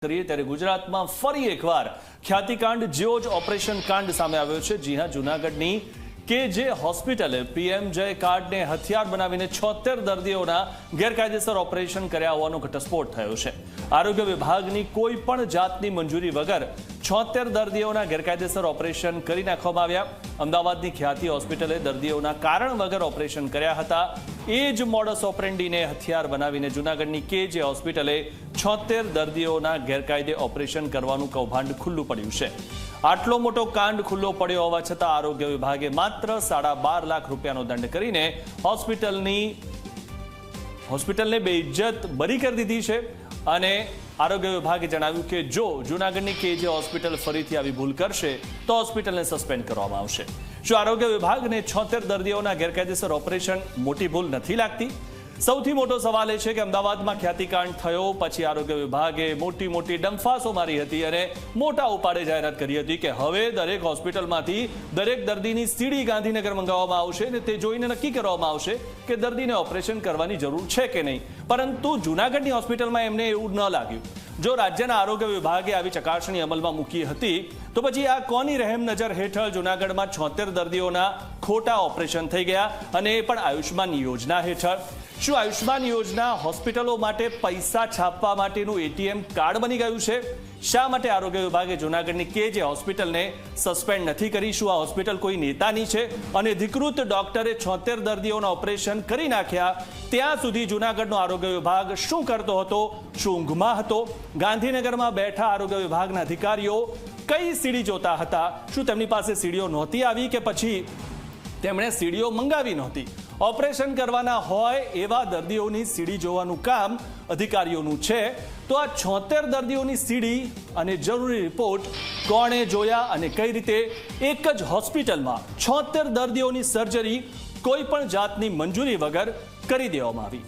કરીએ ત્યારે ગુજરાતમાં ફરી એકવાર ખ્યાતિકાંડ જેવો જ ઓપરેશન કાંડ સામે આવ્યો છે। જી હા, જૂનાગઢની કેજે હોસ્પિટલે પીએમજે કાર્ડને હથિયાર બનાવીને 76 દર્દીઓના ગેરકાયદેસર ઓપરેશન કર્યા હોવાનો ઘટસ્ફોટ થયો છે। આરોગ્ય વિભાગની કોઈ પણ જાતની મંજૂરી વગર 76 દર્દીઓના ગેરકાયદેસર ઓપરેશન કરી નાખવામાં આવ્યા। અમદાવાદની ખ્યાતિ હોસ્પિટલે દર્દીઓના કારણ વગર ઓપરેશન કર્યા હતા। એ જ મોડસ ઓપરેન્ડીને હથિયાર બનાવીને જૂનાગઢની કેજે હોસ્પિટલે 76 દર્દીઓના ગેરકાયદે ઓપરેશન કરવાનું કૌભાંડ ખુલ્લું પડ્યું છે। આટલો મોટો કાંડ ખુલ્લો પડ્યો હોવા છતાં આરોગ્ય વિભાગે માત્ર 12.5 લાખ રૂપિયાનો દંડ કરીને હોસ્પિટલને બેઇજ્જત બરી કરી દીધી છે। અને આરોગ્ય વિભાગે જણાવ્યું કે જો જૂનાગઢની કેજે હોસ્પિટલ ફરીથી આવી ભૂલ કરશે તો હોસ્પિટલને સસ્પેન્ડ કરવામાં આવશે। શું આરોગ્ય વિભાગને 76 દર્દીઓના ગેરકાયદેસર ઓપરેશન મોટી ભૂલ નથી લાગતી? સૌથી મોટો સવાલ એ છે કે અમદાવાદમાં ખ્યાતિકાંડ થયો પછી આરોગ્ય વિભાગે મોટી ડંફાસો મારી હતી અને મોટા ઉપાડે જાહેરાત કરી હતી કે હવે દરેક હોસ્પિટલમાંથી દરેક દર્દીની સીડી ગાંધીનગર મંગાવવામાં આવશે અને તે જોઈને નક્કી કરવામાં આવશે કે દર્દીને ઓપરેશન કરવાની જરૂર છે કે નહીં। પરંતુ જૂનાગઢની હોસ્પિટલમાં એમને એવું ન લાગ્યું। જો રાજ્યના આરોગ્ય વિભાગે આવી ચકાસણી અમલમાં મૂકી હતી તો પછી આ કોની રહેમ નજર હેઠળ જૂનાગઢમાં 76 દર્દીઓના ખોટા ઓપરેશન થઈ ગયા અને એ પણ આયુષ્માન યોજના હેઠળ? શું આયુષ્માન યોજના હોસ્પિટલો માટે પૈસા છાપવા માટેનું એટીએમ કાર્ડ બની ગયું છે? શા માટે આરોગ્ય વિભાગે જૂનાગઢની કેજે હોસ્પિટલને સસ્પેન્ડ નથી કરી? શું આ હોસ્પિટલ કોઈ નેતાની છે? અને અધિકૃત ડોક્ટરે 76 દર્દીઓના ઓપરેશન કરી નાખ્યા ત્યાં સુધી જૂનાગઢનો આરોગ્ય વિભાગ શું કરતો હતો? શું ઊંઘમાં હતો? ગાંધીનગરમાં બેઠા આરોગ્ય વિભાગના અધિકારીઓ કઈ સીડી જોતા હતા? શું તેમની પાસે સીડીઓ નહોતી આવી કે પછી તેમણે સીડીઓ મંગાવી નહોતી? ઓપરેશન કરવાના હોય એવા દર્દીઓની સીડી જોવાનું કામ અધિકારીઓનું છે તો આ 76 દર્દીઓની સીડી અને જરૂરી રિપોર્ટ કોણે જોયા અને કઈ રીતે એક જ હોસ્પિટલમાં 76 દર્દીઓની સર્જરી કોઈ પણ જાતની મંજૂરી વગર કરી દેવામાં આવી?